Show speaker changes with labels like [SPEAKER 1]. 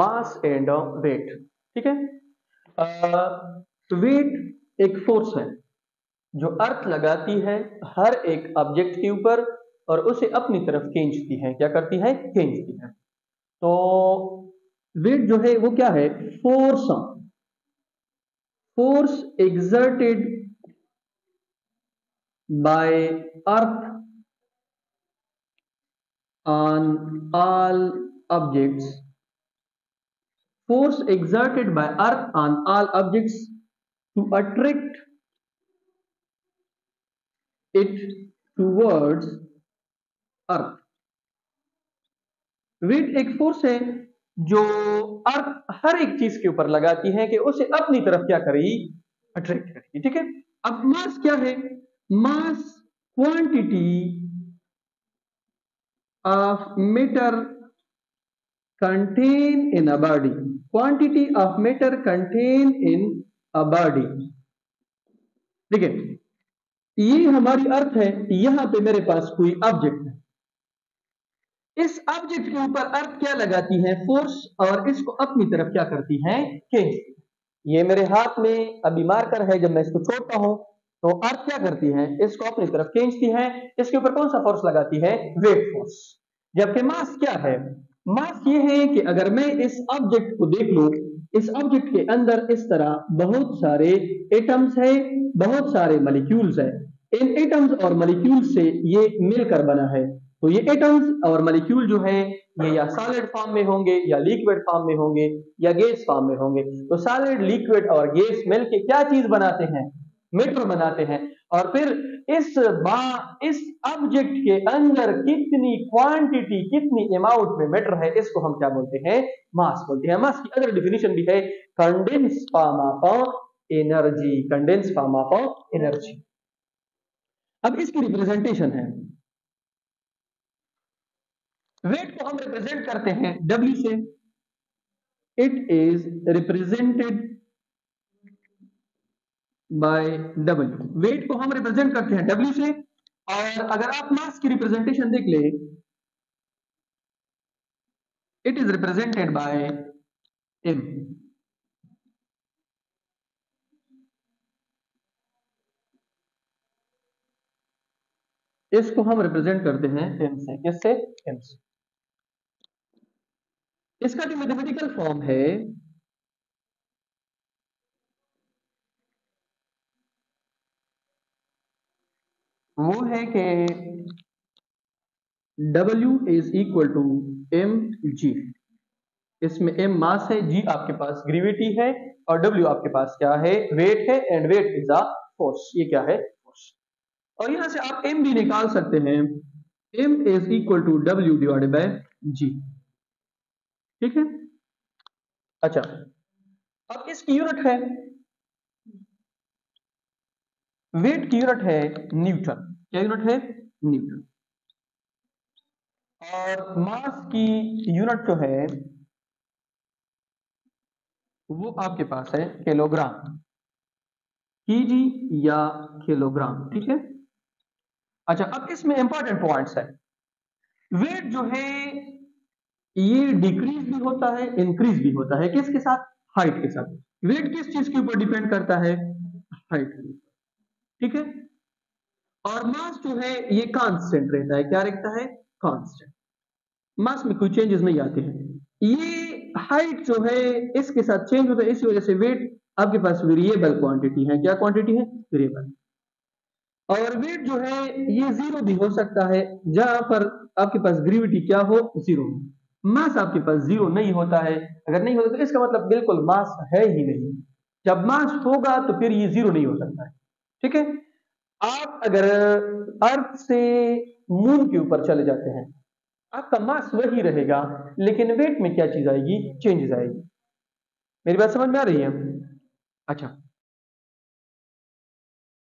[SPEAKER 1] Mass and wait. ठीक है, wait एक फोर्स है जो अर्थ लगाती है हर एक ऑब्जेक्ट के ऊपर और उसे अपनी तरफ खींचती है। क्या करती है? खींचती है। तो वेट जो है वो क्या है? Force exerted by earth on all objects, force exerted by earth on all objects to attract it towards earth। Weight एक फोर्स है जो अर्थ हर एक चीज के ऊपर लगाती है कि उसे अपनी तरफ क्या करेगी? अट्रैक्ट करेगी। ठीक है, अब मास क्या है? Mass quantity of matter contain in a body, quantity of matter contain in a body. ठीक है, ये हमारी अर्थ है, यहां पे मेरे पास कोई ऑब्जेक्ट है, इस ऑब्जेक्ट के ऊपर अर्थ क्या लगाती है? फोर्स, और इसको अपनी तरफ क्या करती है? खींचती। ये मेरे हाथ में अभी मार्कर है, जब मैं इसको छोड़ता हूं तो अर्थ क्या करती है? इसको अपनी तरफ खींचती है। इसके ऊपर कौन सा फोर्स लगाती है? Weight force. जबकि मास क्या है? मास ये है कि अगर मैं इस ऑब्जेक्ट को देख लूं, इस ऑब्जेक्ट के अंदर इस तरह बहुत सारे एटम्स है, बहुत सारे मॉलिक्यूल्स है। इन एटम्स और मॉलिक्यूल्स से ये मिलकर बना है। तो ये एटम्स और मॉलिक्यूल जो है ये या सॉलिड फॉर्म में होंगे, या लिक्विड फॉर्म में होंगे, या गैस फॉर्म में होंगे। तो सॉलिड, लिक्विड और गैस मिलके क्या चीज बनाते हैं? मैटर बनाते हैं। और फिर इस ऑब्जेक्ट के अंदर कितनी क्वांटिटी, कितनी अमाउंट में मैटर है, इसको हम क्या बोलते हैं? मास बोलते हैं। मास की अदर डिफिनेशन भी है, condense form of energy, condense form of energy. अब इसकी रिप्रेजेंटेशन है, वेट को हम रिप्रेजेंट करते हैं W से। It is represented by W। Weight को हम रिप्रेजेंट करते हैं W से। और अगर आप मास की रिप्रेजेंटेशन देख ले, it is represented bye M। इसको हम रिप्रेजेंट करते हैं M से। किससे? M से। इसका जो मैथमेटिकल फॉर्म है वो है कि W is equal to mg। इसमें m मास है, g आपके पास ग्रेविटी है, और W आपके पास क्या है? वेट है। And weight is a force. ये क्या है? फोर्स। और यहां से आप m भी निकाल सकते हैं। m is equal to W divided by g। ठीक है, अच्छा, अब इसकी यूनिट है, वेट की यूनिट है न्यूटन। क्या यूनिट है? न्यूटन। और मास की यूनिट जो है वो आपके पास है किलोग्राम, केजी या किलोग्राम। ठीक है, अच्छा, अब इसमें इंपॉर्टेंट पॉइंट्स है। वेट जो है ये डिक्रीज भी होता है, इंक्रीज भी होता है। किसके साथ? हाइट के साथ। वेट किस चीज के ऊपर डिपेंड करता है? हाइट के ऊपर। ठीक है, और मास जो है ये कांस्टेंट रहता है। क्या रहता है? कांस्टेंट। मास में कोई चेंजेस नहीं आते हैं। ये हाइट जो है इसके साथ चेंज होता है, इसी वजह से वेट आपके पास वेरिएबल क्वांटिटी है। क्या क्वांटिटी है? वेरिएबल। और वेट जो है ये जीरो भी हो सकता है, जहां पर आपके पास ग्रेविटी क्या हो? जीरो। मास आपके पास जीरो नहीं होता है। अगर नहीं होता तो इसका मतलब बिल्कुल मास है ही नहीं। जब मास होगा तो फिर ये जीरो नहीं हो सकता है। ठीक है, आप अगर अर्थ से मून के ऊपर चले जाते हैं, आपका मास वही रहेगा, लेकिन वेट में क्या चीज आएगी? चेंजेस आएगी। मेरी बात समझ में आ रही है? अच्छा,